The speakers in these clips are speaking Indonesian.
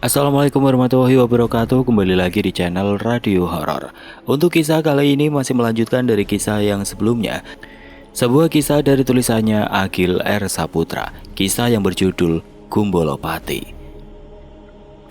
Assalamualaikum warahmatullahi wabarakatuh. Kembali lagi di channel Radio Horor. Untuk kisah kali ini masih melanjutkan dari kisah yang sebelumnya. Sebuah kisah dari tulisannya Agil R. Saputra. Kisah yang berjudul Gumbolopati.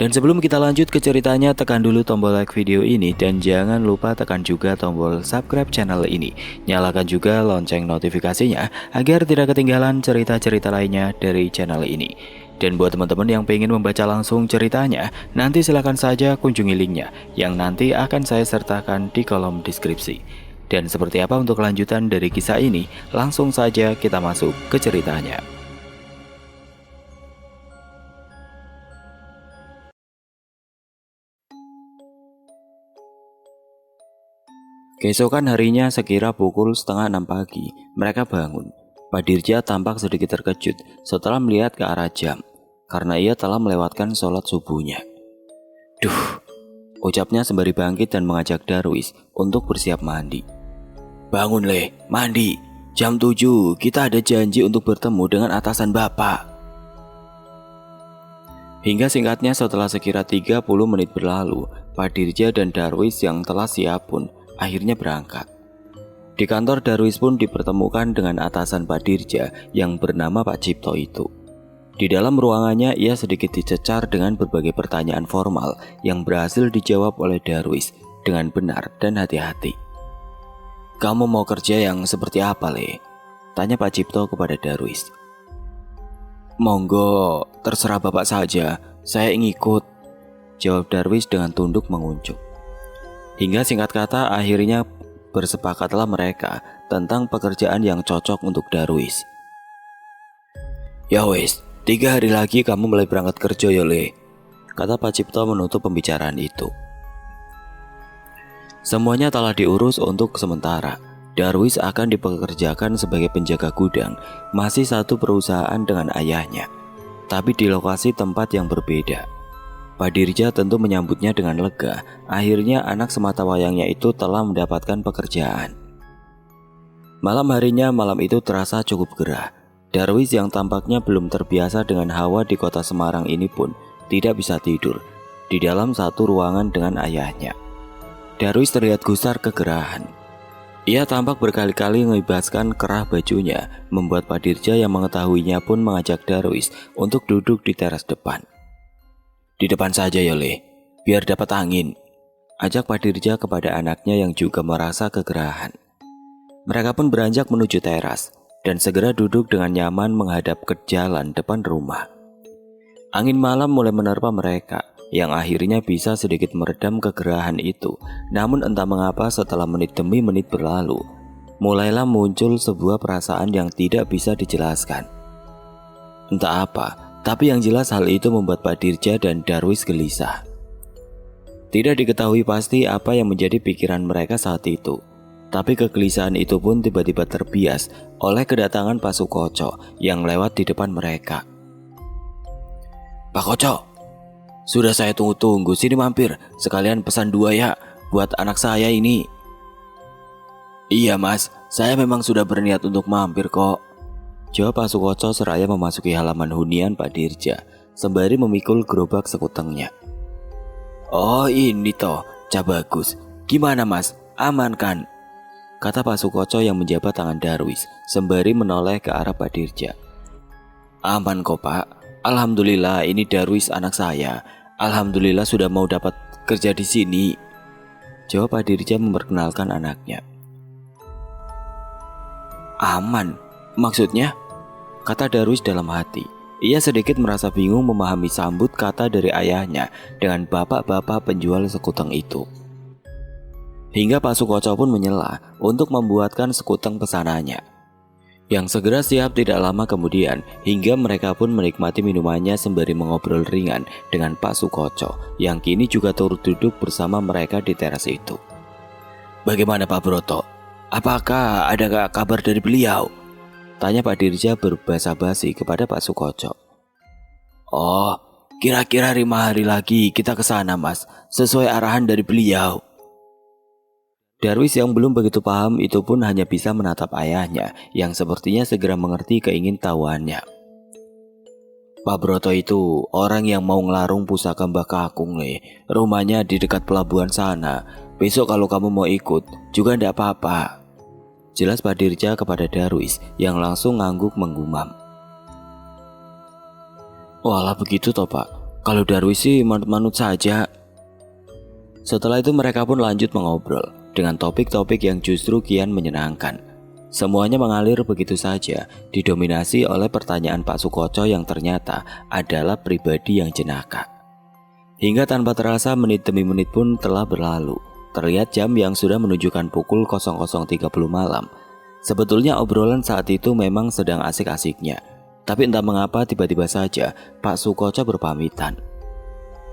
Dan sebelum kita lanjut ke ceritanya, tekan dulu tombol like video ini dan jangan lupa tekan juga tombol subscribe channel ini. Nyalakan juga lonceng notifikasinya agar tidak ketinggalan cerita-cerita lainnya dari channel ini. Dan buat teman-teman yang pengen membaca langsung ceritanya, nanti silahkan saja kunjungi linknya yang nanti akan saya sertakan di kolom deskripsi. Dan seperti apa untuk kelanjutan dari kisah ini, langsung saja kita masuk ke ceritanya. Keesokan harinya sekira pukul setengah 6 pagi, mereka bangun. Pak Dirja tampak sedikit terkejut setelah melihat ke arah jam, karena ia telah melewatkan sholat subuhnya. Duh, ucapnya sembari bangkit dan mengajak Darwis untuk bersiap mandi. Bangun Le, mandi. Jam 7, kita ada janji untuk bertemu dengan atasan Bapak. Hingga singkatnya setelah sekira 30 menit berlalu, Pak Dirja dan Darwis yang telah siap pun akhirnya berangkat. Di kantor Darwis pun dipertemukan dengan atasan Pak Dirja yang bernama Pak Cipto itu. Di dalam ruangannya ia sedikit dicecar dengan berbagai pertanyaan formal yang berhasil dijawab oleh Darwis dengan benar dan hati-hati. Kamu mau kerja yang seperti apa Le? Tanya Pak Cipto kepada Darwis. Monggo, terserah Bapak saja, saya ingin ikut, jawab Darwis dengan tunduk menguncup. Hingga singkat kata akhirnya bersepakatlah mereka tentang pekerjaan yang cocok untuk Darwis. Ya wes, 3 hari lagi kamu mulai berangkat kerja ya Le, kata Pak Cipto menutup pembicaraan itu. Semuanya telah diurus untuk sementara. Darwis akan dipekerjakan sebagai penjaga gudang, masih satu perusahaan dengan ayahnya, tapi di lokasi tempat yang berbeda. Pak Dirja tentu menyambutnya dengan lega. Akhirnya anak sematawayangnya itu telah mendapatkan pekerjaan. Malam harinya malam itu terasa cukup gerah. Darwis yang tampaknya belum terbiasa dengan hawa di kota Semarang ini pun tidak bisa tidur di dalam satu ruangan dengan ayahnya. Darwis terlihat gusar kegerahan. Ia tampak berkali-kali mengibaskan kerah bajunya, membuat Pak Dirja yang mengetahuinya pun mengajak Darwis untuk duduk di teras depan. Di depan saja ya Le, biar dapat angin, ajak Pak Dirja kepada anaknya yang juga merasa kegerahan. Mereka pun beranjak menuju teras dan segera duduk dengan nyaman menghadap ke jalan depan rumah. Angin malam mulai menerpa mereka, yang akhirnya bisa sedikit meredam kegerahan itu. Namun entah mengapa setelah menit demi menit berlalu, mulailah muncul sebuah perasaan yang tidak bisa dijelaskan. Entah apa, tapi yang jelas hal itu membuat Pak Dirja dan Darwis gelisah. Tidak diketahui pasti apa yang menjadi pikiran mereka saat itu, tapi kegelisahan itu pun tiba-tiba terbias oleh kedatangan Pak Sukoco yang lewat di depan mereka. Pak Koco, sudah saya tunggu-tunggu, sini mampir, sekalian pesan 2 ya, buat anak saya ini. Iya mas, saya memang sudah berniat untuk mampir kok, jawab Pak Sukoco seraya memasuki halaman hunian Pak Dirja, sembari memikul gerobak sekutengnya. Oh ini toh, Cak Bagus, gimana mas, aman kan? Kata Pak Sukoco yang menjabat tangan Darwis, sembari menoleh ke arah Pak Dirja. Aman kok Pak, alhamdulillah ini Darwis anak saya. Alhamdulillah sudah mau dapat kerja di sini, jawab Pak Dirja memperkenalkan anaknya. Aman, maksudnya? Kata Darwis dalam hati. Ia sedikit merasa bingung memahami sambut kata dari ayahnya dengan bapak-bapak penjual sekuteng itu. Hingga Pak Sukoco pun menyela untuk membuatkan sekuteng pesanannya, yang segera siap tidak lama kemudian, hingga mereka pun menikmati minumannya sembari mengobrol ringan dengan Pak Sukoco yang kini juga turut duduk bersama mereka di teras itu. Bagaimana Pak Broto? Apakah ada kabar dari beliau? Tanya Pak Dirja berbahasa basi kepada Pak Sukoco. Oh, kira-kira 5 hari lagi kita ke sana mas, sesuai arahan dari beliau. Darwis yang belum begitu paham itu pun hanya bisa menatap ayahnya yang sepertinya segera mengerti keingintahuannya. Pak Broto itu orang yang mau ngelarung pusaka Mbah Kakung nih. Rumahnya di dekat pelabuhan sana. Besok kalau kamu mau ikut juga ndak apa-apa. Jelas Pak Dirja kepada Darwis yang langsung ngangguk menggumam. Walah begitu toh Pak. Kalau Darwis sih manut-manut saja. Setelah itu mereka pun lanjut mengobrol dengan topik-topik yang justru kian menyenangkan. Semuanya mengalir begitu saja, didominasi oleh pertanyaan Pak Sukoco yang ternyata adalah pribadi yang jenaka. Hingga tanpa terasa menit demi menit pun telah berlalu. Terlihat jam yang sudah menunjukkan pukul 00.30 malam. Sebetulnya obrolan saat itu memang sedang asik-asiknya. Tapi entah mengapa tiba-tiba saja Pak Sukoco berpamitan.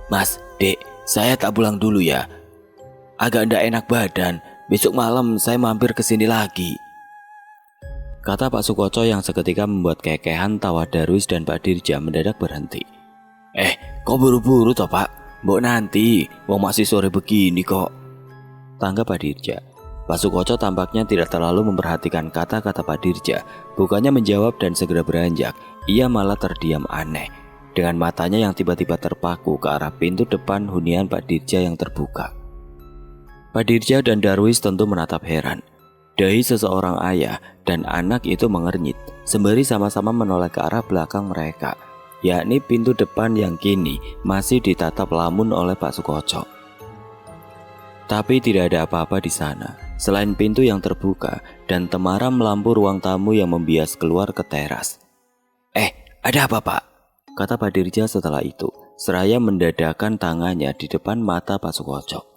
Mas, Dek, saya tak pulang dulu ya. Agak ndak enak badan, besok malam saya mampir ke sini lagi. Kata Pak Sukoco yang seketika membuat kekehan tawa Darwis dan Pak Dirja mendadak berhenti. Kok buru-buru toh Pak? Mbok nanti, wong masih sore begini kok. Tanggap Pak Dirja. Pak Sukoco tampaknya tidak terlalu memperhatikan kata-kata Pak Dirja. Bukannya menjawab dan segera beranjak, ia malah terdiam aneh. Dengan matanya yang tiba-tiba terpaku ke arah pintu depan hunian Pak Dirja yang terbuka. Pak Dirja dan Darwis tentu menatap heran. Dahi seseorang ayah dan anak itu mengernyit, sembari sama-sama menoleh ke arah belakang mereka, yakni pintu depan yang kini masih ditatap lamun oleh Pak Sukoco. Tapi tidak ada apa-apa di sana, selain pintu yang terbuka dan temaram lampu ruang tamu yang membias keluar ke teras. Ada apa Pak? Kata Pak Dirja setelah itu, seraya mendadakkan tangannya di depan mata Pak Sukoco.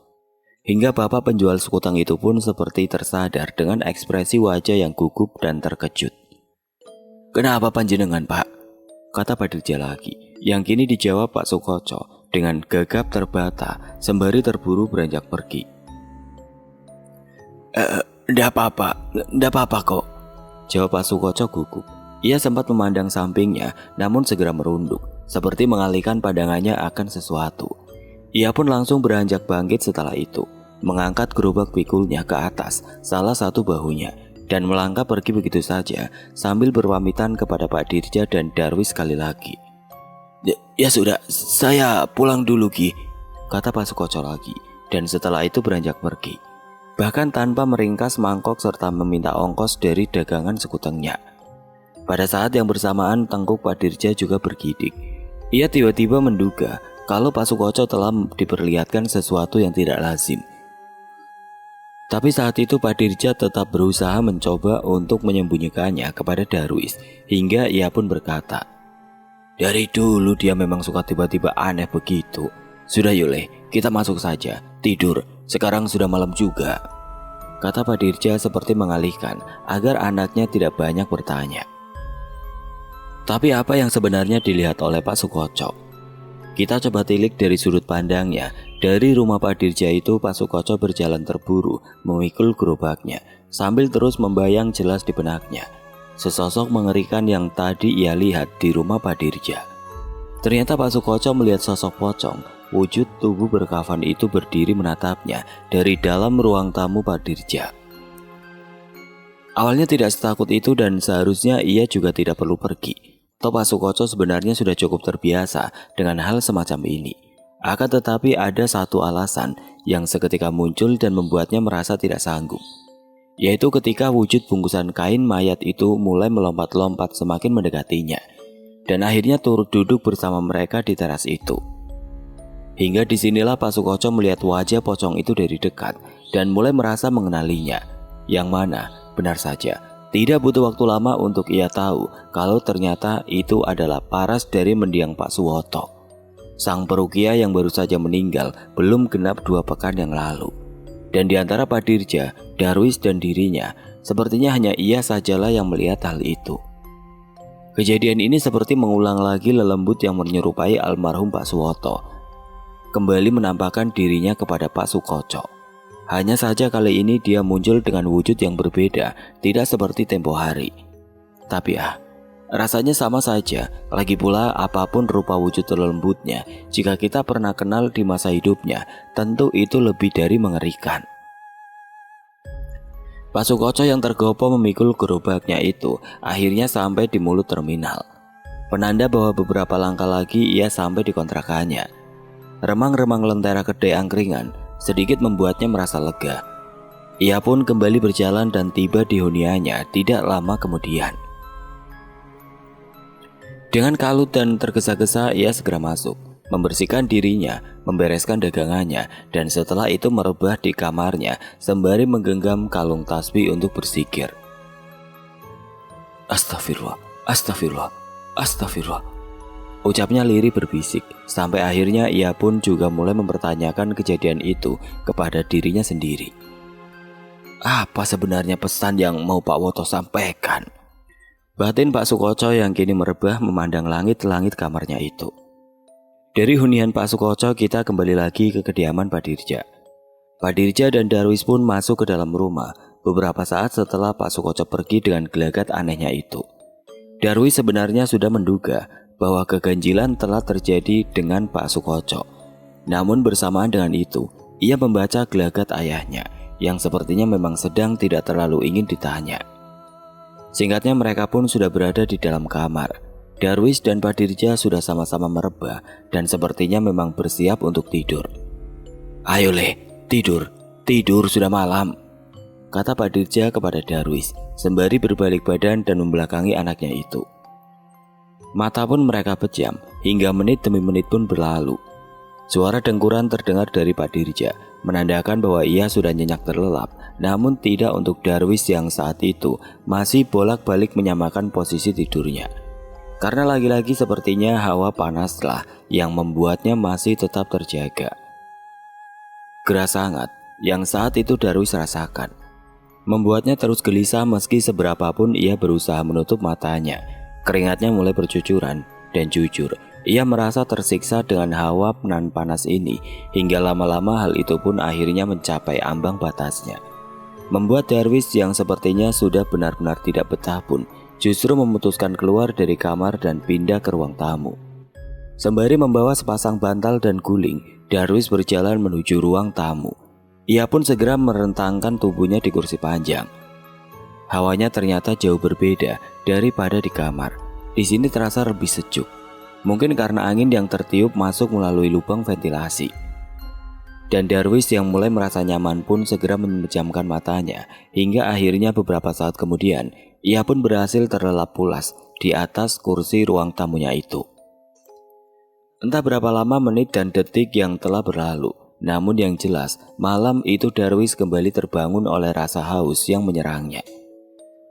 Hingga bapak penjual sekutang itu pun seperti tersadar dengan ekspresi wajah yang gugup dan terkejut. Kenapa panjenengan Pak? Kata Pak Dirja lagi, yang kini dijawab Pak Sukoco dengan gagap terbata sembari terburu beranjak pergi. Ndak apa-apa kok, jawab Pak Sukoco gugup. Ia sempat memandang sampingnya namun segera merunduk, seperti mengalihkan pandangannya akan sesuatu. Ia pun langsung beranjak bangkit setelah itu, mengangkat gerobak pikulnya ke atas salah satu bahunya dan melangkah pergi begitu saja sambil berpamitan kepada Pak Dirja dan Darwis sekali lagi. Ya sudah, saya pulang dulu Ki, kata Pak Sukoco lagi, dan setelah itu beranjak pergi, bahkan tanpa meringkas mangkok serta meminta ongkos dari dagangan sekutengnya. Pada saat yang bersamaan tengkuk Pak Dirja juga bergidik. Ia tiba-tiba menduga kalau Pak Sukoco telah diperlihatkan sesuatu yang tidak lazim. Tapi saat itu Pak Dirja tetap berusaha mencoba untuk menyembunyikannya kepada Darwis, hingga ia pun berkata, dari dulu dia memang suka tiba-tiba aneh begitu. Sudah Yule, kita masuk saja, tidur, sekarang sudah malam juga, kata Pak Dirja seperti mengalihkan agar anaknya tidak banyak bertanya. Tapi apa yang sebenarnya dilihat oleh Pak Sukoco? Kita coba tilik dari sudut pandangnya. Dari rumah Pak Dirja itu Pak Sukoco berjalan terburu memikul gerobaknya, sambil terus membayang jelas di benaknya sesosok mengerikan yang tadi ia lihat di rumah Pak Dirja. Ternyata Pak Sukoco melihat sosok pocong, wujud tubuh berkafan itu berdiri menatapnya dari dalam ruang tamu Pak Dirja. Awalnya tidak setakut itu dan seharusnya ia juga tidak perlu pergi. Toh Pak Sukoco sebenarnya sudah cukup terbiasa dengan hal semacam ini. Akan tetapi ada satu alasan yang seketika muncul dan membuatnya merasa tidak sanggup, yaitu ketika wujud bungkusan kain mayat itu mulai melompat-lompat semakin mendekatinya, dan akhirnya turut duduk bersama mereka di teras itu. Hingga disinilah Pak Sukoco melihat wajah pocong itu dari dekat dan mulai merasa mengenalinya, yang mana benar saja tidak butuh waktu lama untuk ia tahu kalau ternyata itu adalah paras dari mendiang Pak Suwoto, sang perukia yang baru saja meninggal belum genap 2 pekan yang lalu. Dan di antara Pak Dirja, Darwis dan dirinya, sepertinya hanya ia sajalah yang melihat hal itu. Kejadian ini seperti mengulang lagi lelembut yang menyerupai almarhum Pak Suwoto kembali menampakkan dirinya kepada Pak Sukoco. Hanya saja kali ini dia muncul dengan wujud yang berbeda, tidak seperti tempo hari. Tapi rasanya sama saja. Lagi pula apapun rupa wujud lembutnya, jika kita pernah kenal di masa hidupnya, tentu itu lebih dari mengerikan. Pak Sukoco yang tergopoh memikul gerobaknya itu akhirnya sampai di mulut terminal. penanda bahwa beberapa langkah lagi ia sampai di kontrakannya. Remang-remang lentera kedai angkringan sedikit membuatnya merasa lega. Ia pun kembali berjalan dan tiba di huniannya tidak lama kemudian. Dengan kalut dan tergesa-gesa ia segera masuk, membersihkan dirinya, membereskan dagangannya, dan setelah itu merebah di kamarnya sembari menggenggam kalung tasbih untuk berzikir. Astagfirullah, astagfirullah, astagfirullah. Ucapnya lirih berbisik, sampai akhirnya ia pun juga mulai mempertanyakan kejadian itu kepada dirinya sendiri. Apa sebenarnya pesan yang mau Pak Woto sampaikan? Batin Pak Sukoco yang kini merebah memandang langit-langit kamarnya itu. Dari hunian Pak Sukoco kita kembali lagi ke kediaman Pak Dirja. Pak Dirja dan Darwis pun masuk ke dalam rumah beberapa saat setelah Pak Sukoco pergi dengan gelagat anehnya itu. Darwis sebenarnya sudah menduga bahwa keganjilan telah terjadi dengan Pak Sukoco. Namun bersamaan dengan itu, ia membaca gelagat ayahnya yang sepertinya memang sedang tidak terlalu ingin ditanya. Singkatnya mereka pun sudah berada di dalam kamar. Darwis dan Pak Dirja sudah sama-sama merebah dan sepertinya memang bersiap untuk tidur. Ayo Le, tidur sudah malam, kata Pak Dirja kepada Darwis sembari berbalik badan dan membelakangi anaknya itu. Mata pun mereka pejam hingga menit demi menit pun berlalu. Suara dengkuran terdengar dari Pak Dirja, menandakan bahwa ia sudah nyenyak terlelap, namun tidak untuk Darwis yang saat itu masih bolak-balik menyamakan posisi tidurnya. Karena lagi-lagi sepertinya hawa panaslah yang membuatnya masih tetap terjaga. Gerah sangat yang saat itu Darwis rasakan membuatnya terus gelisah meski seberapapun ia berusaha menutup matanya. Keringatnya mulai bercucuran dan jujur, ia merasa tersiksa dengan hawa nan panas ini hingga lama-lama hal itu pun akhirnya mencapai ambang batasnya. Membuat Darwis yang sepertinya sudah benar-benar tidak betah pun justru memutuskan keluar dari kamar dan pindah ke ruang tamu. Sembari membawa sepasang bantal dan guling, Darwis berjalan menuju ruang tamu. Ia pun segera merentangkan tubuhnya di kursi panjang. Hawanya ternyata jauh berbeda daripada di kamar. Di sini terasa lebih sejuk. Mungkin karena angin yang tertiup masuk melalui lubang ventilasi. Dan Darwis yang mulai merasa nyaman pun segera memejamkan matanya. Hingga akhirnya beberapa saat kemudian, ia pun berhasil terlelap pulas di atas kursi ruang tamunya itu. Entah berapa lama menit dan detik yang telah berlalu. Namun yang jelas, malam itu Darwis kembali terbangun oleh rasa haus yang menyerangnya.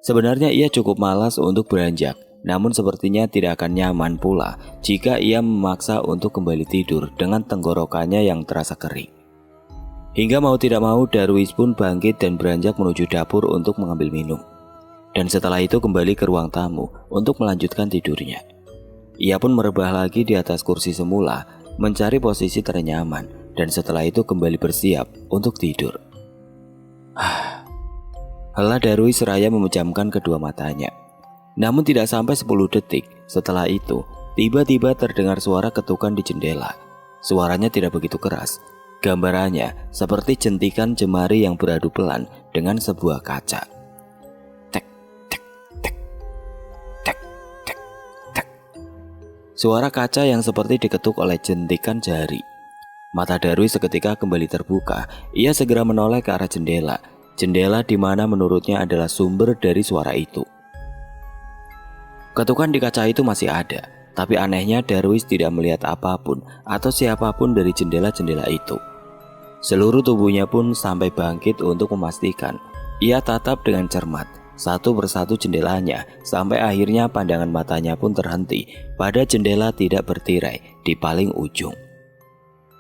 Sebenarnya ia cukup malas untuk beranjak, namun sepertinya tidak akan nyaman pula jika ia memaksa untuk kembali tidur dengan tenggorokannya yang terasa kering. Hingga mau tidak mau Darwis pun bangkit dan beranjak menuju dapur untuk mengambil minum. Dan setelah itu kembali ke ruang tamu untuk melanjutkan tidurnya. Ia pun merebah lagi di atas kursi semula, mencari posisi ternyaman, dan setelah itu kembali bersiap untuk tidur. Hela Darwis seraya memejamkan kedua matanya. Namun tidak sampai 10 detik setelah itu, tiba-tiba terdengar suara ketukan di jendela. Suaranya tidak begitu keras. Gambarannya seperti jentikan jemari yang beradu pelan dengan sebuah kaca. Tek, tek, tek, tek, tek, tek. Suara kaca yang seperti diketuk oleh jentikan jari. Mata Darwis seketika kembali terbuka. Ia segera menoleh ke arah jendela. Jendela di mana menurutnya adalah sumber dari suara itu. Ketukan di kaca itu masih ada, tapi anehnya Darwis tidak melihat apapun atau siapapun dari jendela-jendela itu. Seluruh tubuhnya pun sampai bangkit untuk memastikan. Ia tatap dengan cermat satu persatu jendelanya sampai akhirnya pandangan matanya pun terhenti pada jendela tidak bertirai di paling ujung.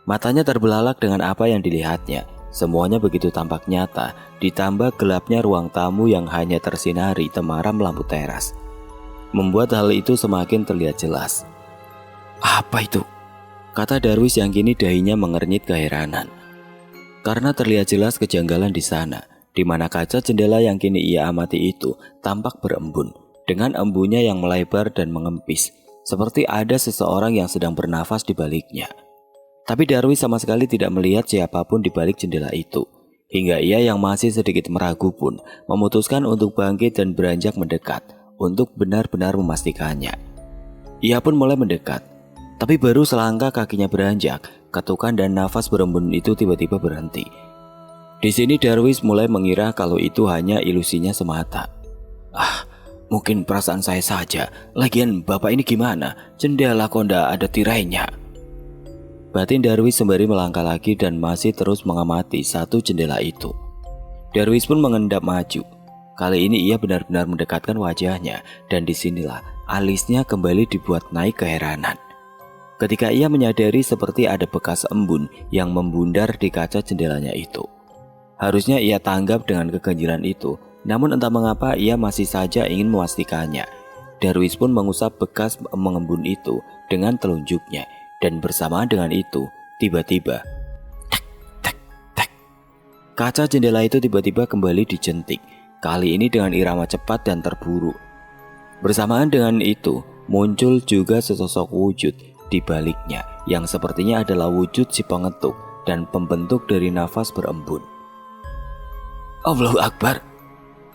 Matanya terbelalak dengan apa yang dilihatnya. Semuanya begitu tampak nyata, ditambah gelapnya ruang tamu yang hanya tersinari temaram lampu teras. Membuat hal itu semakin terlihat jelas. Apa itu? Kata Darwis yang kini dahinya mengernyit keheranan. Karena terlihat jelas kejanggalan di sana, di mana kaca jendela yang kini ia amati itu tampak berembun, dengan embunya yang melebar dan mengempis, seperti ada seseorang yang sedang bernafas di baliknya. Tapi Darwis sama sekali tidak melihat siapapun di balik jendela itu. Hingga ia yang masih sedikit meragu pun memutuskan untuk bangkit dan beranjak mendekat untuk benar-benar memastikannya. Ia pun mulai mendekat. Tapi baru selangkah kakinya beranjak, ketukan dan nafas berembun itu tiba-tiba berhenti. Di sini Darwis mulai mengira kalau itu hanya ilusinya semata. Mungkin perasaan saya saja. Lagian bapak ini gimana? Jendela kok ndak ada tirainya. Batin Darwis sembari melangkah lagi dan masih terus mengamati satu jendela itu. Darwis pun mengendap maju. Kali ini ia benar-benar mendekatkan wajahnya dan disinilah alisnya kembali dibuat naik keheranan. Ketika ia menyadari seperti ada bekas embun yang membundar di kaca jendelanya itu. Harusnya ia tanggap dengan keganjilan itu, namun entah mengapa ia masih saja ingin memastikannya. Darwis pun mengusap bekas mengembun itu dengan telunjuknya, dan bersamaan dengan itu, tiba-tiba, tek, tek. Kaca jendela itu tiba-tiba kembali dijentik, kali ini dengan irama cepat dan terburu. Bersamaan dengan itu, muncul juga sesosok wujud di baliknya yang sepertinya adalah wujud si pengetuk dan pembentuk dari nafas berembun. Allahu Akbar!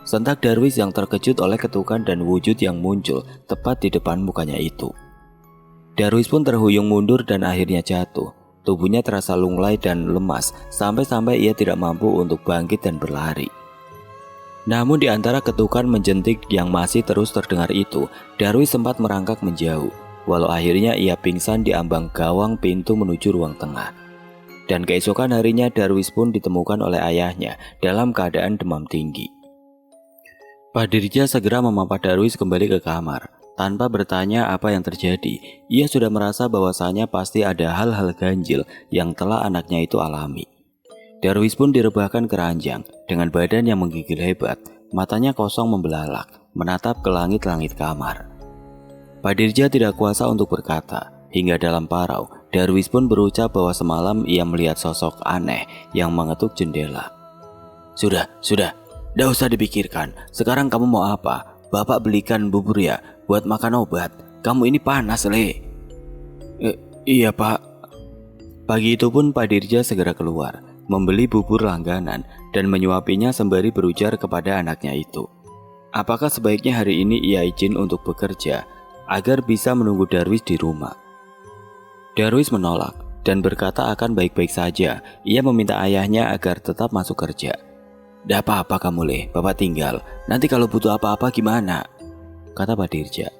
Sentak Darwis yang terkejut oleh ketukan dan wujud yang muncul tepat di depan mukanya itu. Darwis pun terhuyung mundur dan akhirnya jatuh. Tubuhnya terasa lunglai dan lemas sampai-sampai ia tidak mampu untuk bangkit dan berlari. Namun di antara ketukan menjentik yang masih terus terdengar itu, Darwis sempat merangkak menjauh. Walau akhirnya ia pingsan di ambang gawang pintu menuju ruang tengah. Dan keesokan harinya Darwis pun ditemukan oleh ayahnya dalam keadaan demam tinggi. Pak Dirja segera memampa Darwis kembali ke kamar. Tanpa bertanya apa yang terjadi, ia sudah merasa bahwasanya pasti ada hal-hal ganjil yang telah anaknya itu alami. Darwis pun direbahkan ke ranjang dengan badan yang menggigil hebat, matanya kosong membelalak, menatap ke langit-langit kamar. Pak Dirja tidak kuasa untuk berkata. Hingga dalam parau, Darwis pun berucap bahwa semalam ia melihat sosok aneh yang mengetuk jendela. Sudah, tidak usah dipikirkan. Sekarang kamu mau apa? Bapak belikan bubur ya, buat makan obat. Kamu ini panas, Le. Iya, Pak. Pagi itu pun Pak Dirja segera keluar, membeli bubur langganan dan menyuapinya sembari berujar kepada anaknya itu. Apakah sebaiknya hari ini ia izin untuk bekerja agar bisa menunggu Darwis di rumah. Darwis menolak dan berkata akan baik-baik saja. Ia meminta ayahnya agar tetap masuk kerja. "Dah apa-apa kamu, Le, Bapak tinggal. Nanti kalau butuh apa-apa gimana?" kata Pak Dirja.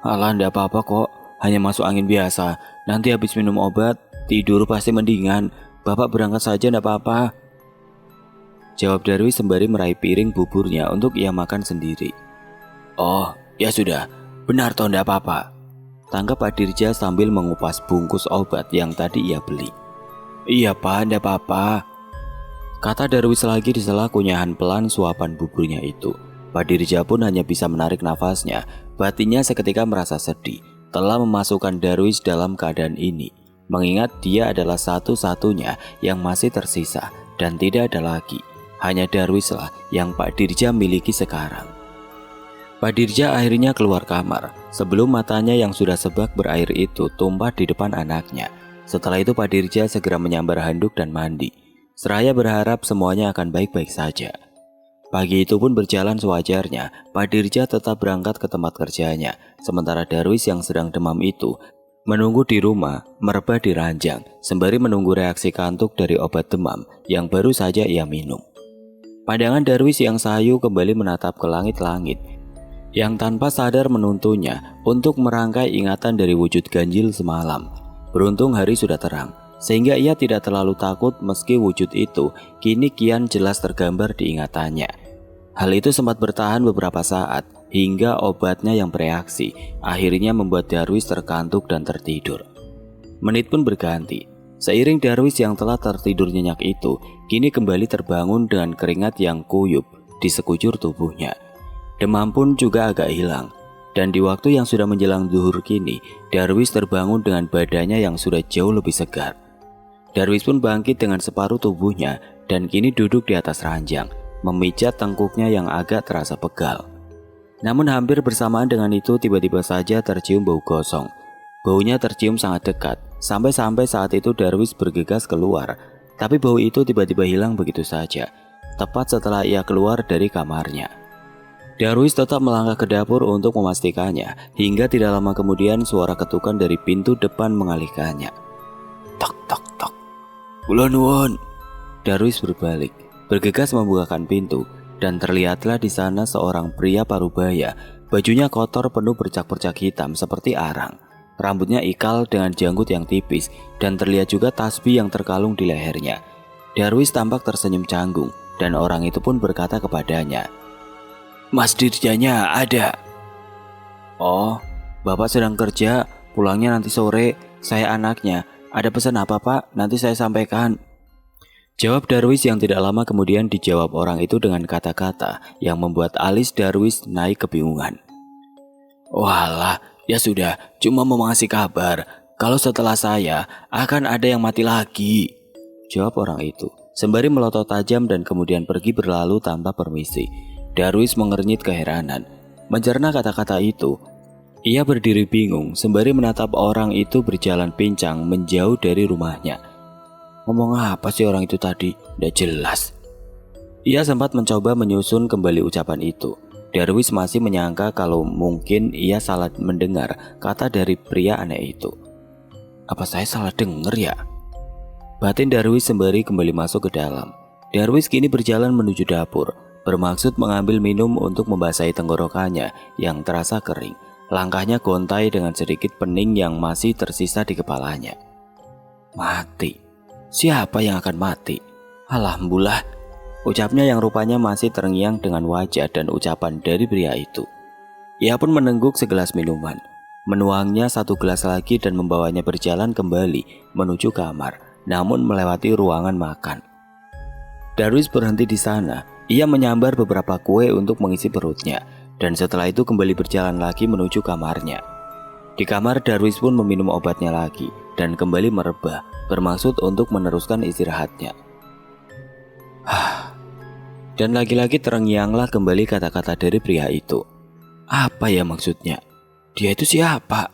"Alah, ndak apa-apa kok. Hanya masuk angin biasa. Nanti habis minum obat, tidur pasti mendingan. Bapak berangkat saja ndak apa-apa," jawab Darwis sembari meraih piring buburnya untuk ia makan sendiri. "Oh, ya sudah. Benar toh ndak apa-apa," tangkap Pak Dirja sambil mengupas bungkus obat yang tadi ia beli. "Iya Pak, ndak apa-apa," kata Darwis lagi di sela kunyahan pelan suapan buburnya itu. Pak Dirja pun hanya bisa menarik nafasnya. Batinnya seketika merasa sedih telah memasukkan Darwis dalam keadaan ini, mengingat dia adalah satu-satunya yang masih tersisa dan tidak ada lagi. Hanya Darwis lah yang Pak Dirja miliki sekarang. Pak Dirja akhirnya keluar kamar sebelum matanya yang sudah sebak berair itu tumpah di depan anaknya. Setelah itu Pak Dirja segera menyambar handuk dan mandi, seraya berharap semuanya akan baik-baik saja. Pagi itu pun berjalan sewajarnya. Pak Dirja tetap berangkat ke tempat kerjanya, sementara Darwis yang sedang demam itu menunggu di rumah, merebah di ranjang, sembari menunggu reaksi kantuk dari obat demam yang baru saja ia minum. Pandangan Darwis yang sayu kembali menatap ke langit-langit yang tanpa sadar menuntunnya untuk merangkai ingatan dari wujud ganjil semalam. Beruntung hari sudah terang, sehingga ia tidak terlalu takut meski wujud itu kini kian jelas tergambar di ingatannya. Hal itu sempat bertahan beberapa saat, hingga obatnya yang bereaksi akhirnya membuat Darwis terkantuk dan tertidur. Menit pun berganti. Seiring Darwis yang telah tertidur nyenyak itu kini kembali terbangun dengan keringat yang kuyup di sekujur tubuhnya. Demam pun juga agak hilang, dan di waktu yang sudah menjelang zuhur kini, Darwis terbangun dengan badannya yang sudah jauh lebih segar. Darwis pun bangkit dengan separuh tubuhnya dan kini duduk di atas ranjang, memijat tengkuknya yang agak terasa pegal. Namun hampir bersamaan dengan itu tiba-tiba saja tercium bau gosong. Baunya tercium sangat dekat, sampai-sampai saat itu Darwis bergegas keluar, tapi bau itu tiba-tiba hilang begitu saja, tepat setelah ia keluar dari kamarnya. Darwis tetap melangkah ke dapur untuk memastikannya, hingga tidak lama kemudian suara ketukan dari pintu depan mengalihkannya. Tok tok tok. Kula nuwun. Darwis berbalik, bergegas membukakan pintu, dan terlihatlah di sana seorang pria parubaya. Bajunya kotor penuh bercak-bercak hitam seperti arang. Rambutnya ikal dengan janggut yang tipis, dan terlihat juga tasbih yang terkalung di lehernya. Darwis tampak tersenyum canggung, dan orang itu pun berkata kepadanya, Mas Dirjanya ada. Oh, Bapak sedang kerja, pulangnya nanti sore. Saya anaknya, ada pesan apa Pak? Nanti saya sampaikan. Jawab Darwis yang tidak lama kemudian dijawab orang itu dengan kata-kata yang membuat alis Darwis naik kebingungan. Walah, ya sudah, cuma mau ngasih kabar kalau setelah saya akan ada yang mati lagi. Jawab orang itu, sembari melotot tajam dan kemudian pergi berlalu tanpa permisi. Darwis mengernyit keheranan. Mencerna kata-kata itu, ia berdiri bingung sembari menatap orang itu berjalan pincang menjauh dari rumahnya. Ngomong apa sih orang itu tadi? Nggak jelas. Ia sempat mencoba menyusun kembali ucapan itu. Darwis masih menyangka kalau mungkin ia salah mendengar kata dari pria aneh itu. Apa saya salah dengar ya? Batin Darwis sembari kembali masuk ke dalam. Darwis kini berjalan menuju dapur, bermaksud mengambil minum untuk membasahi tenggorokannya yang terasa kering. Langkahnya gontai dengan sedikit pening yang masih tersisa di kepalanya. Mati? Siapa yang akan mati? Alhamdulillah, ucapnya yang rupanya masih terngiang dengan wajah dan ucapan dari pria itu. Ia pun menengguk segelas minuman, menuangnya satu gelas lagi dan membawanya berjalan kembali menuju kamar, namun melewati ruangan makan. Darwis berhenti di sana. Ia menyambar beberapa kue untuk mengisi perutnya, dan setelah itu kembali berjalan lagi menuju kamarnya. Di kamar Darwis pun meminum obatnya lagi, dan kembali merebah, bermaksud untuk meneruskan istirahatnya. Dan lagi-lagi terngianglah kembali kata-kata dari pria itu. Apa ya maksudnya? Dia itu siapa?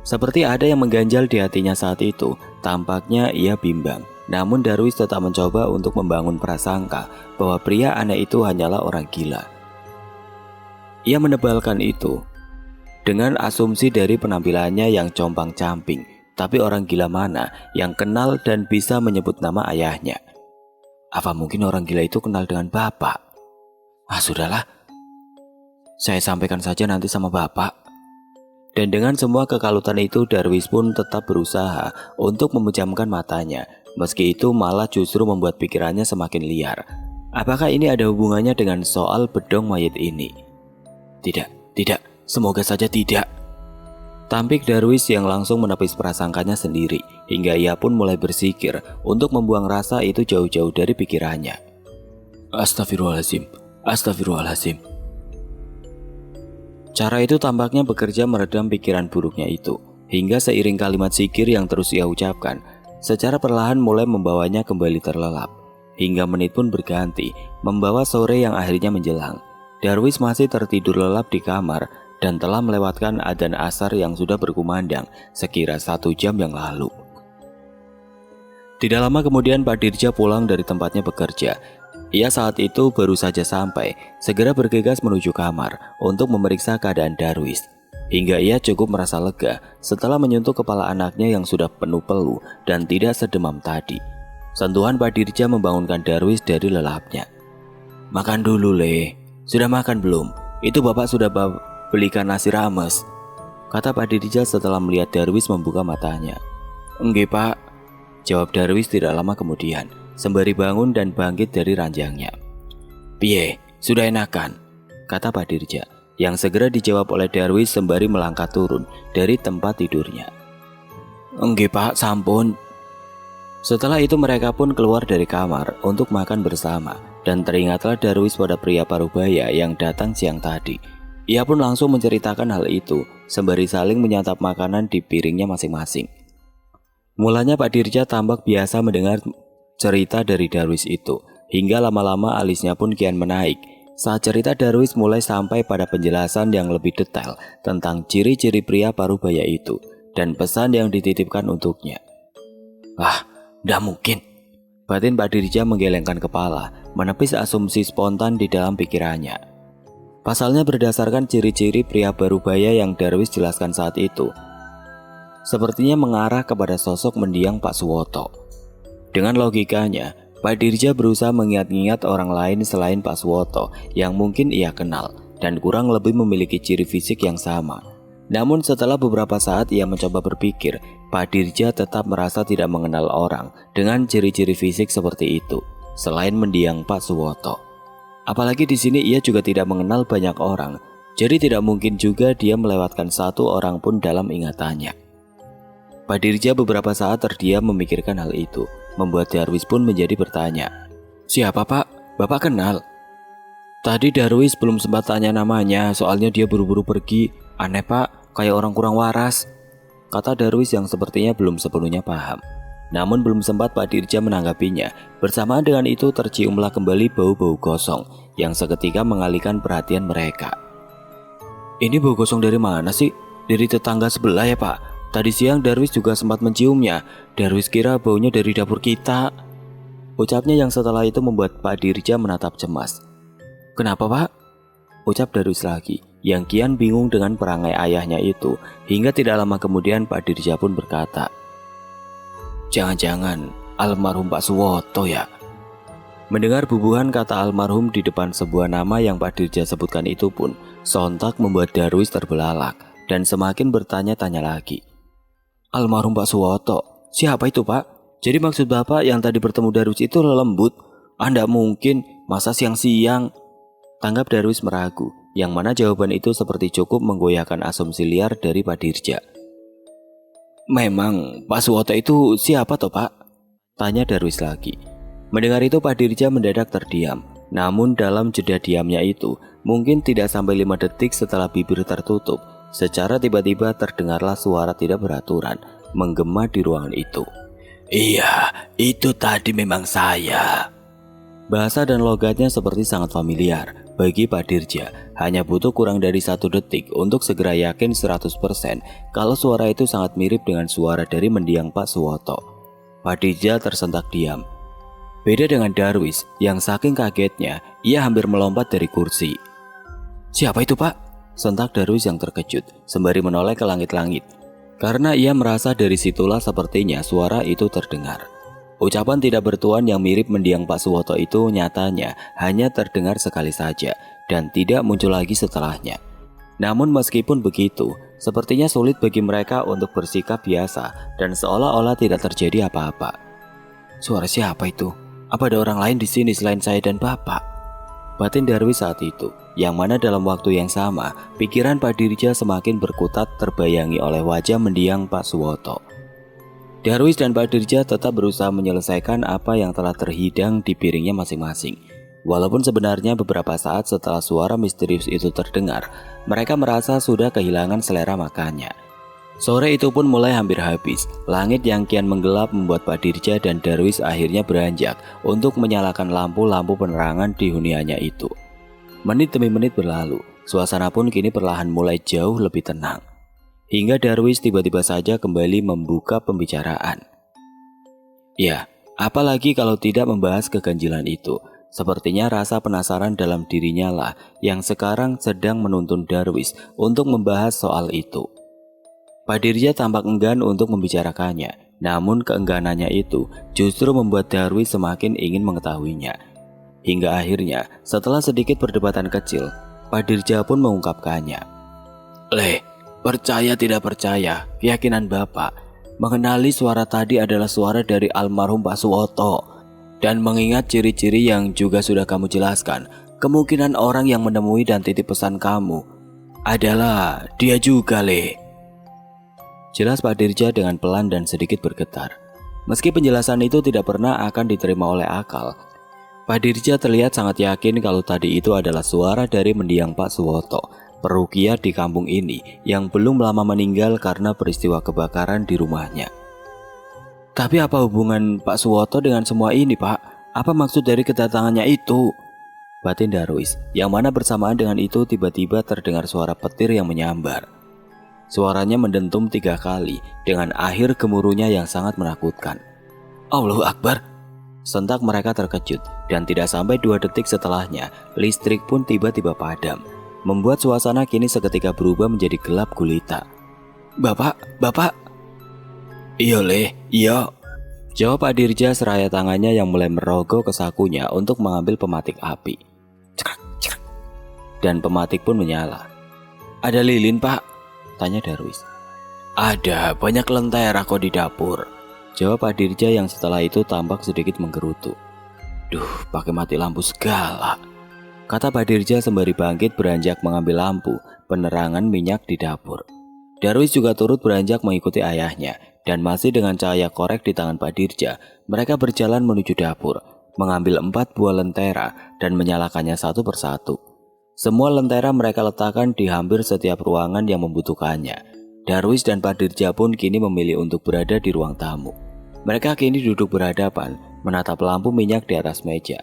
Seperti ada yang mengganjal di hatinya saat itu, tampaknya ia bimbang. Namun Darwis tetap mencoba untuk membangun prasangka bahwa pria aneh itu hanyalah orang gila. Ia menebalkan itu dengan asumsi dari penampilannya yang compang-camping. Tapi orang gila mana yang kenal dan bisa menyebut nama ayahnya? Apa mungkin orang gila itu kenal dengan bapak? Sudahlah, saya sampaikan saja nanti sama bapak. Dan dengan semua kekalutan itu, Darwis pun tetap berusaha untuk memejamkan matanya. Meski itu malah justru membuat pikirannya semakin liar. Apakah ini ada hubungannya dengan soal bedong mayat ini? Tidak, semoga saja tidak. Tampik Darwis yang langsung menepis prasangkanya sendiri, hingga ia pun mulai bersikir untuk membuang rasa itu jauh-jauh dari pikirannya. Astagfirullahaladzim. Cara itu tampaknya bekerja meredam pikiran buruknya itu, hingga seiring kalimat zikir yang terus ia ucapkan, secara perlahan mulai membawanya kembali terlelap. Hingga menit pun berganti, membawa sore yang akhirnya menjelang. Darwis masih tertidur lelap di kamar dan telah melewatkan adzan asar yang sudah berkumandang sekira 1 jam yang lalu. Tidak lama kemudian Pak Dirja pulang dari tempatnya bekerja. Ia saat itu baru saja sampai, segera bergegas menuju kamar untuk memeriksa keadaan Darwis. Hingga ia cukup merasa lega setelah menyentuh kepala anaknya yang sudah penuh peluh dan tidak sedemam tadi. Sentuhan Pak Dirja membangunkan Darwis dari lelapnya. Makan dulu, Le. Sudah makan belum? Itu Bapak sudah belikan nasi rames, kata Pak Dirja setelah melihat Darwis membuka matanya. Enggak Pak, jawab Darwis tidak lama kemudian, sembari bangun dan bangkit dari ranjangnya. Piye, sudah enakan, kata Pak Dirja, yang segera dijawab oleh Darwis sembari melangkah turun dari tempat tidurnya. Enggak Pak, sampun. Setelah itu mereka pun keluar dari kamar untuk makan bersama, dan teringatlah Darwis pada pria parubaya yang datang siang tadi. Ia pun langsung menceritakan hal itu, sembari saling menyantap makanan di piringnya masing-masing. Mulanya Pak Dirja tampak biasa mendengar cerita dari Darwis itu, hingga lama-lama alisnya pun kian menaik. Saat cerita Darwis mulai sampai pada penjelasan yang lebih detail tentang ciri-ciri pria parubaya itu dan pesan yang dititipkan untuknya. Nggak mungkin. Batin Pak Dirja menggelengkan kepala, menepis asumsi spontan di dalam pikirannya. Pasalnya berdasarkan ciri-ciri pria Parubaya yang Darwis jelaskan saat itu, sepertinya mengarah kepada sosok mendiang Pak Suwoto. Dengan logikanya, Pak Dirja berusaha mengingat-ingat orang lain selain Pak Suwoto yang mungkin ia kenal dan kurang lebih memiliki ciri fisik yang sama. Namun setelah beberapa saat ia mencoba berpikir, Pak Dirja tetap merasa tidak mengenal orang dengan ciri-ciri fisik seperti itu, selain mendiang Pak Suwoto. Apalagi di sini ia juga tidak mengenal banyak orang, jadi tidak mungkin juga dia melewatkan satu orang pun dalam ingatannya. Pak Dirja beberapa saat terdiam memikirkan hal itu, membuat Darwis pun menjadi bertanya, "Siapa Pak? Bapak kenal?" Tadi Darwis belum sempat tanya namanya, soalnya dia buru-buru pergi. "Aneh Pak, kayak orang kurang waras," kata Darwis yang sepertinya belum sepenuhnya paham. Namun belum sempat Pak Dirja menanggapinya, bersamaan dengan itu terciumlah kembali bau-bau gosong yang seketika mengalihkan perhatian mereka. "Ini bau gosong dari mana sih? Dari tetangga sebelah ya Pak? Tadi siang Darwis juga sempat menciumnya. Darwis kira baunya dari dapur kita," ucapnya yang setelah itu membuat Pak Dirja menatap cemas. "Kenapa Pak?" ucap Darwis lagi, yang kian bingung dengan perangai ayahnya itu. Hingga tidak lama kemudian Pak Dirja pun berkata, "Jangan-jangan almarhum Pak Suwoto ya?" Mendengar bubuhan kata almarhum di depan sebuah nama yang Pak Dirja sebutkan itu pun sontak membuat Darwis terbelalak dan semakin bertanya-tanya lagi. "Almarhum Pak Suwoto? Siapa itu Pak? Jadi maksud Bapak yang tadi bertemu Darwis itu lembut? Anda mungkin, masa siang-siang?" Tanggap Darwis meragu, yang mana jawaban itu seperti cukup menggoyahkan asumsi liar dari Pak Dirja. "Memang Pak Suwoto itu siapa toh Pak?" tanya Darwis lagi. Mendengar itu Pak Dirja mendadak terdiam. Namun dalam jeda diamnya itu, mungkin tidak sampai 5 detik setelah bibir tertutup, secara tiba-tiba terdengarlah suara tidak beraturan menggema di ruangan itu. "Iya, itu tadi memang saya." Bahasa dan logatnya seperti sangat familiar bagi Pak Dirja. Hanya butuh kurang dari 1 detik untuk segera yakin 100% kalau suara itu sangat mirip dengan suara dari mendiang Pak Suwoto. Pak Dirja tersentak diam. Beda dengan Darwis yang saking kagetnya ia hampir melompat dari kursi. "Siapa itu Pak?" sentak Darwis yang terkejut sembari menoleh ke langit-langit. Karena ia merasa dari situlah sepertinya suara itu terdengar. Ucapan tidak bertuan yang mirip mendiang Pak Suwoto itu nyatanya hanya terdengar sekali saja dan tidak muncul lagi setelahnya. Namun meskipun begitu, sepertinya sulit bagi mereka untuk bersikap biasa dan seolah-olah tidak terjadi apa-apa. "Suara siapa itu? Apa ada orang lain di sini selain saya dan Bapak?" batin Darwis saat itu, yang mana dalam waktu yang sama, pikiran Pak Dirja semakin berkutat terbayangi oleh wajah mendiang Pak Suwoto. Darwis dan Pak Dirja tetap berusaha menyelesaikan apa yang telah terhidang di piringnya masing-masing. Walaupun sebenarnya beberapa saat setelah suara misterius itu terdengar, mereka merasa sudah kehilangan selera makannya. Sore itu pun mulai hampir habis. Langit yang kian menggelap membuat Pak Dirja dan Darwis akhirnya beranjak untuk menyalakan lampu-lampu penerangan di huniannya itu. Menit demi menit berlalu, suasana pun kini perlahan mulai jauh lebih tenang. Hingga Darwis tiba-tiba saja kembali membuka pembicaraan. Ya, apalagi kalau tidak membahas keganjilan itu. Sepertinya rasa penasaran dalam dirinya lah yang sekarang sedang menuntun Darwis untuk membahas soal itu. Pak Dirja tampak enggan untuk membicarakannya, namun keengganannya itu justru membuat Darwis semakin ingin mengetahuinya. Hingga akhirnya, setelah sedikit perdebatan kecil, Pak Dirja pun mengungkapkannya. Percaya tidak percaya, keyakinan Bapak mengenali suara tadi adalah suara dari almarhum Pak Suwoto. Dan mengingat ciri-ciri yang juga sudah kamu jelaskan, kemungkinan orang yang menemui dan titip pesan kamu adalah dia juga, Jelas Pak Dirja dengan pelan dan sedikit bergetar. Meski penjelasan itu tidak pernah akan diterima oleh akal, Pak Dirja terlihat sangat yakin kalau tadi itu adalah suara dari mendiang Pak Suwoto, perukia di kampung ini yang belum lama meninggal karena peristiwa kebakaran di rumahnya. Tapi apa hubungan Pak Suwoto dengan semua ini, Pak? Apa maksud dari kedatangannya itu? Batin Darwis, yang mana bersamaan dengan itu tiba-tiba terdengar suara petir yang menyambar. Suaranya mendentum 3 kali dengan akhir gemuruhnya yang sangat menakutkan. Allahu Akbar! Sentak mereka terkejut dan tidak sampai 2 detik setelahnya listrik pun tiba-tiba padam. membuat suasana kini seketika berubah menjadi gelap gulita. Bapak. Iya Le, iya. Jawab Pak Dirja seraya tangannya yang mulai merogoh ke sakunya untuk mengambil pematik api. Cekrak, cekrak. Dan pematik pun menyala. Ada lilin Pak? Tanya Darwis. Ada, banyak lentera kok di dapur. Jawab Pak Dirja yang setelah itu tampak sedikit menggerutu. Duh, pakai mati lampu segala. Kata Pak Dirja sembari bangkit beranjak mengambil lampu penerangan minyak di dapur. Darwis juga turut beranjak mengikuti ayahnya. Dan masih dengan cahaya korek di tangan Pak Dirja, mereka berjalan menuju dapur, mengambil 4 buah lentera dan menyalakannya satu persatu. Semua lentera mereka letakkan di hampir setiap ruangan yang membutuhkannya. Darwis dan Pak Dirja pun kini memilih untuk berada di ruang tamu. Mereka kini duduk berhadapan, menatap lampu minyak di atas meja.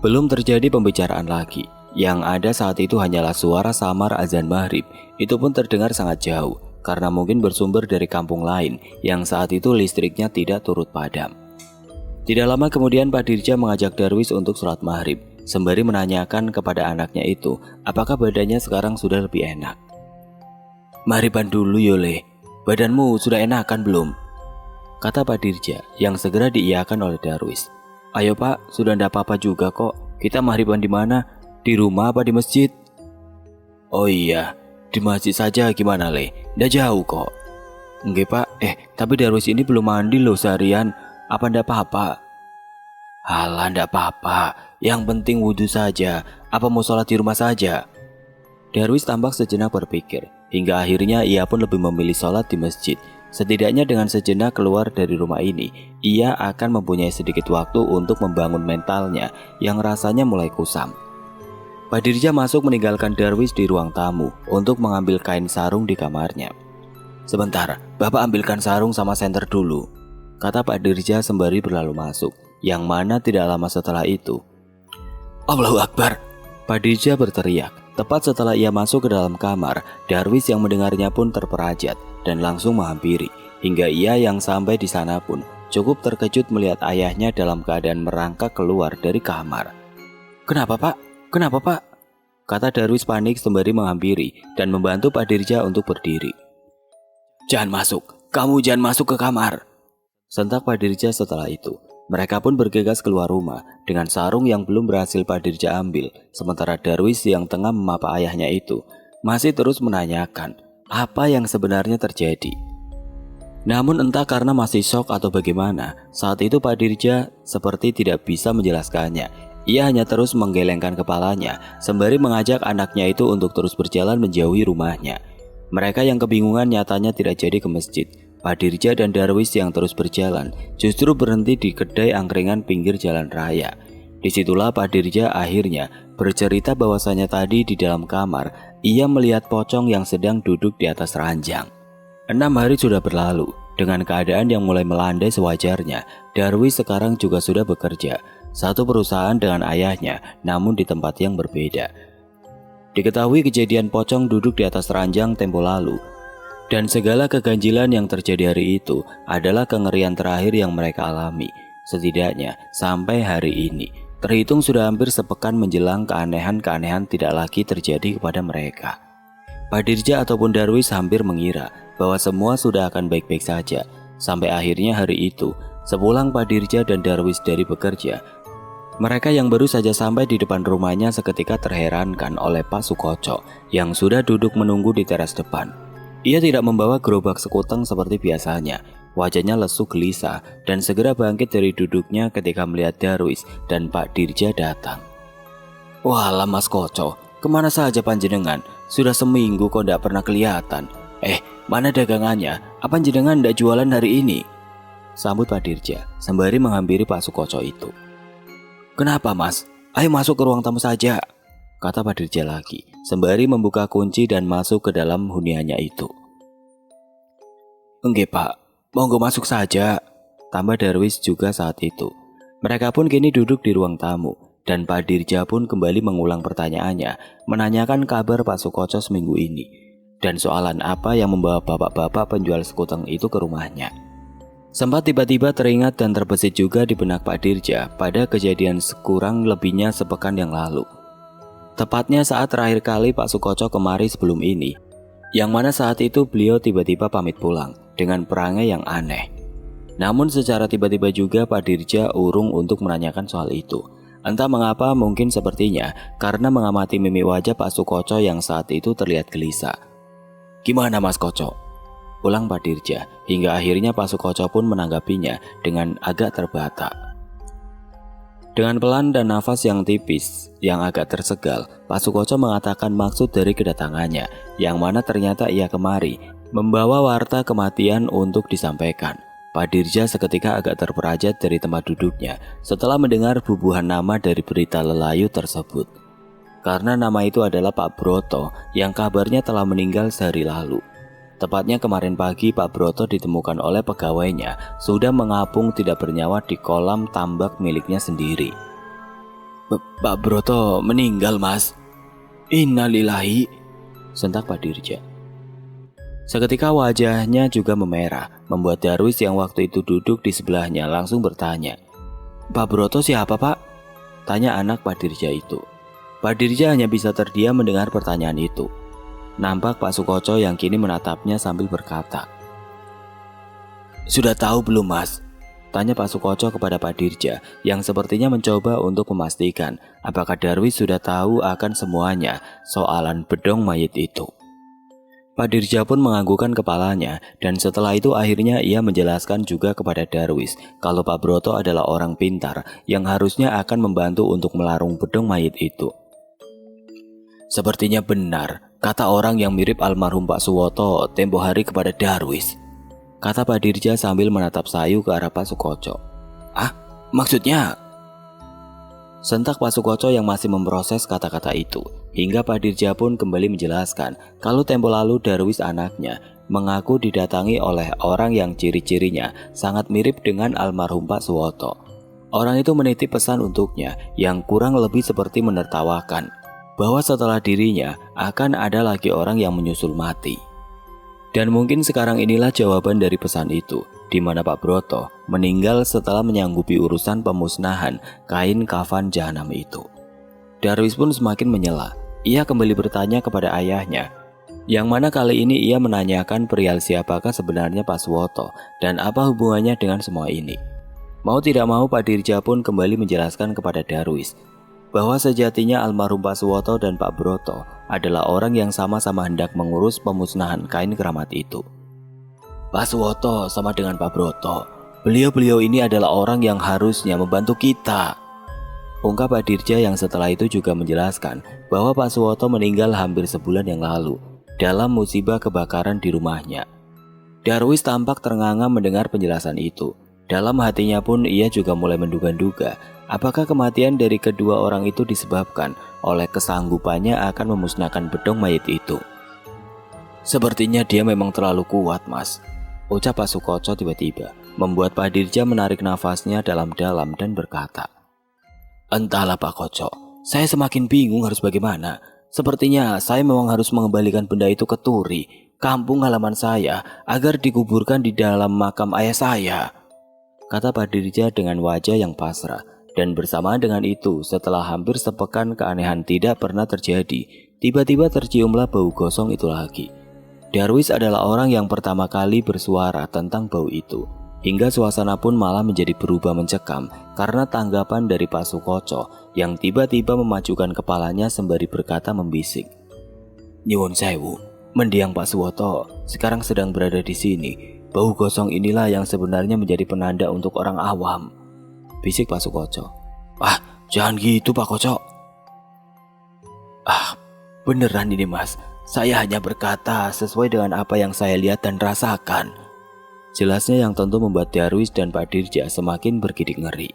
Belum terjadi pembicaraan lagi. Yang ada saat itu hanyalah suara samar azan maghrib. Itu pun terdengar sangat jauh, karena mungkin bersumber dari kampung lain yang saat itu listriknya tidak turut padam. Tidak lama kemudian Pak Dirja mengajak Darwis untuk sholat maghrib, sembari menanyakan kepada anaknya itu apakah badannya sekarang sudah lebih enak. Maghriban dulu Yole, badanmu sudah enakan belum? Kata Pak Dirja yang segera diiyakan oleh Darwis. Ayo Pak, sudah tidak apa-apa juga kok. Kita maghriban di mana? Di rumah apa di masjid? Oh iya, di masjid saja gimana Le? Nggak jauh kok. Enggak Pak, tapi Darwis ini belum mandi loh seharian. Apa ndak apa-apa? Halah ndak apa-apa, yang penting wudhu saja. Apa mau sholat di rumah saja? Darwis tampak sejenak berpikir, hingga akhirnya ia pun lebih memilih sholat di masjid. Setidaknya dengan sejenak keluar dari rumah ini, ia akan mempunyai sedikit waktu untuk membangun mentalnya yang rasanya mulai kusam. Pak Dirja masuk meninggalkan Darwis di ruang tamu untuk mengambil kain sarung di kamarnya. Sebentar, Bapak ambilkan sarung sama senter dulu, kata Pak Dirja sembari berlalu masuk, yang mana tidak lama setelah itu. Allahu Akbar! Pak Dirja berteriak. Tepat setelah ia masuk ke dalam kamar, Darwis yang mendengarnya pun terperajat dan langsung menghampiri, hingga ia yang sampai di sana pun cukup terkejut melihat ayahnya dalam keadaan merangkak keluar dari kamar. Kenapa Pak? Kenapa Pak? Kata Darwis panik sembari menghampiri dan membantu Pak Dirja untuk berdiri. Jangan masuk, kamu jangan masuk ke kamar, sentak Pak Dirja setelah itu. Mereka pun bergegas keluar rumah dengan sarung yang belum berhasil Pak Dirja ambil, sementara Darwis yang tengah memapa ayahnya itu masih terus menanyakan apa yang sebenarnya terjadi. Namun entah karena masih shock atau bagaimana, saat itu Pak Dirja seperti tidak bisa menjelaskannya. Ia hanya terus menggelengkan kepalanya sembari mengajak anaknya itu untuk terus berjalan menjauhi rumahnya. Mereka yang kebingungan nyatanya tidak jadi ke masjid. Pak Dirja dan Darwis yang terus berjalan justru berhenti di kedai angkringan pinggir jalan raya. Disitulah Pak Dirja akhirnya bercerita bahwasanya tadi di dalam kamar ia melihat pocong yang sedang duduk di atas ranjang. 6 hari sudah berlalu. Dengan keadaan yang mulai melandai sewajarnya, Darwis sekarang juga sudah bekerja. Satu perusahaan dengan ayahnya, namun di tempat yang berbeda. Diketahui kejadian pocong duduk di atas ranjang tempo lalu, dan segala keganjilan yang terjadi hari itu adalah kengerian terakhir yang mereka alami, setidaknya sampai hari ini. Terhitung sudah hampir sepekan menjelang keanehan-keanehan tidak lagi terjadi kepada mereka. Pak Dirja ataupun Darwis hampir mengira bahwa semua sudah akan baik-baik saja, sampai akhirnya hari itu, sepulang Pak Dirja dan Darwis dari bekerja, mereka yang baru saja sampai di depan rumahnya seketika terherankan oleh Pak Sukoco yang sudah duduk menunggu di teras depan. Ia tidak membawa gerobak sekuteng seperti biasanya. Wajahnya lesu gelisah dan segera bangkit dari duduknya ketika melihat Darwis dan Pak Dirja datang. Walah Mas Koco, kemana saja panjenengan? Sudah seminggu kok tidak pernah kelihatan. Mana dagangannya? Apa jenengan tidak jualan hari ini? Sambut Pak Dirja sembari menghampiri Pak Sukoco itu. Kenapa Mas? Ayo masuk ke ruang tamu saja, kata Pak Dirja lagi, sembari membuka kunci dan masuk ke dalam huniannya itu. Enggak Pak, monggo masuk saja, tambah Darwis juga saat itu. Mereka pun kini duduk di ruang tamu, dan Pak Dirja pun kembali mengulang pertanyaannya, menanyakan kabar Pak Sukoco seminggu ini, dan soalan apa yang membawa bapak-bapak penjual sekuteng itu ke rumahnya. Sempat tiba-tiba teringat dan terbesit juga di benak Pak Dirja pada kejadian sekurang lebihnya sepekan yang lalu. Tepatnya saat terakhir kali Pak Sukoco kemari sebelum ini, yang mana saat itu beliau tiba-tiba pamit pulang dengan perangai yang aneh. Namun secara tiba-tiba juga Pak Dirja urung untuk menanyakan soal itu. Entah mengapa, mungkin sepertinya karena mengamati mimik wajah Pak Sukoco yang saat itu terlihat gelisah. "Gimana Mas Koco?" ulang Pak Dirja, hingga akhirnya Pak Sukoco pun menanggapinya dengan agak terbata. Dengan pelan dan nafas yang tipis, yang agak tersegal, Pak Sukoco mengatakan maksud dari kedatangannya, yang mana ternyata ia kemari membawa warta kematian untuk disampaikan. Pak Dirja seketika agak terperajat dari tempat duduknya setelah mendengar bubuhan nama dari berita lelayu tersebut. Karena nama itu adalah Pak Broto yang kabarnya telah meninggal sehari lalu. Tepatnya kemarin pagi Pak Broto ditemukan oleh pegawainya sudah mengapung tidak bernyawa di kolam tambak miliknya sendiri. "Pak Broto meninggal, Mas." "Innalillahi," sentak Pak Dirja. Seketika wajahnya juga memerah, membuat Darwis yang waktu itu duduk di sebelahnya langsung bertanya, "Pak Broto siapa, Pak?" tanya anak Pak Dirja itu. Pak Dirja hanya bisa terdiam mendengar pertanyaan itu. Nampak Pak Sukoco yang kini menatapnya sambil berkata, "Sudah tahu belum, Mas?" tanya Pak Sukoco kepada Pak Dirja yang sepertinya mencoba untuk memastikan apakah Darwis sudah tahu akan semuanya soalan bedong mayit itu. Pak Dirja pun menganggukkan kepalanya dan setelah itu akhirnya ia menjelaskan juga kepada Darwis kalau Pak Broto adalah orang pintar yang harusnya akan membantu untuk melarung bedong mayit itu. "Sepertinya benar kata orang yang mirip almarhum Pak Suwoto tempo hari kepada Darwis," kata Pak Dirja sambil menatap sayu ke arah Pak Sukoco. "Ah, maksudnya?" sentak Pak Sukoco yang masih memproses kata-kata itu, hingga Pak Dirja pun kembali menjelaskan kalau tempo lalu Darwis anaknya mengaku didatangi oleh orang yang ciri-cirinya sangat mirip dengan almarhum Pak Suwoto. Orang itu menitip pesan untuknya yang kurang lebih seperti menertawakan bahwa setelah dirinya akan ada lagi orang yang menyusul mati. Dan mungkin sekarang inilah jawaban dari pesan itu, di mana Pak Broto meninggal setelah menyanggupi urusan pemusnahan kain kafan jahanam itu. Darwis pun semakin menyela. Ia kembali bertanya kepada ayahnya, yang mana kali ini ia menanyakan perihal siapakah sebenarnya Pak Suwoto dan apa hubungannya dengan semua ini. Mau tidak mau Pak Dirja pun kembali menjelaskan kepada Darwis bahwa sejatinya almarhum Pak Suwoto dan Pak Broto adalah orang yang sama-sama hendak mengurus pemusnahan kain keramat itu. "Pak Suwoto sama dengan Pak Broto, beliau-beliau ini adalah orang yang harusnya membantu kita," ungkap Pak Dirja yang setelah itu juga menjelaskan bahwa Pak Suwoto meninggal hampir sebulan yang lalu dalam musibah kebakaran di rumahnya. Darwis tampak ternganga mendengar penjelasan itu. Dalam hatinya pun ia juga mulai menduga-duga apakah kematian dari kedua orang itu disebabkan oleh kesanggupannya akan memusnahkan bedong mayit itu. "Sepertinya dia memang terlalu kuat, Mas," ucap Pak Sukoco tiba-tiba, membuat Pak Dirja menarik nafasnya dalam-dalam dan berkata, "Entahlah Pak Koco, saya semakin bingung harus bagaimana. Sepertinya saya memang harus mengembalikan benda itu ke Turi, kampung halaman saya, agar dikuburkan di dalam makam ayah saya," kata Pak Dirja dengan wajah yang pasrah. Dan bersamaan dengan itu, setelah hampir sepekan keanehan tidak pernah terjadi, tiba-tiba terciumlah bau gosong itu lagi. Darwis adalah orang yang pertama kali bersuara tentang bau itu, hingga suasana pun malah menjadi berubah mencekam karena tanggapan dari Pak Sukoco yang tiba-tiba memajukan kepalanya sembari berkata membisik, "Nyuwun sewu, mendiang Pak Suwoto sekarang sedang berada di sini. Bau gosong inilah yang sebenarnya menjadi penanda untuk orang awam," bisik Pak Sukoco. "Ah, jangan gitu Pak Koco." "Ah, beneran ini Mas, saya hanya berkata sesuai dengan apa yang saya lihat dan rasakan," jelasnya yang tentu membuat Darwis dan Pak Dirja semakin bergidik ngeri.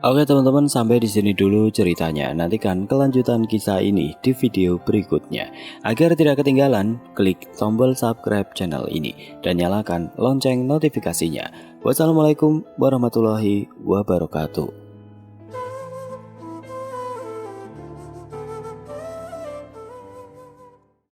Oke teman-teman, sampai di sini dulu ceritanya. Nantikan kelanjutan kisah ini di video berikutnya. Agar tidak ketinggalan, klik tombol subscribe channel ini dan nyalakan lonceng notifikasinya. Wassalamualaikum warahmatullahi wabarakatuh.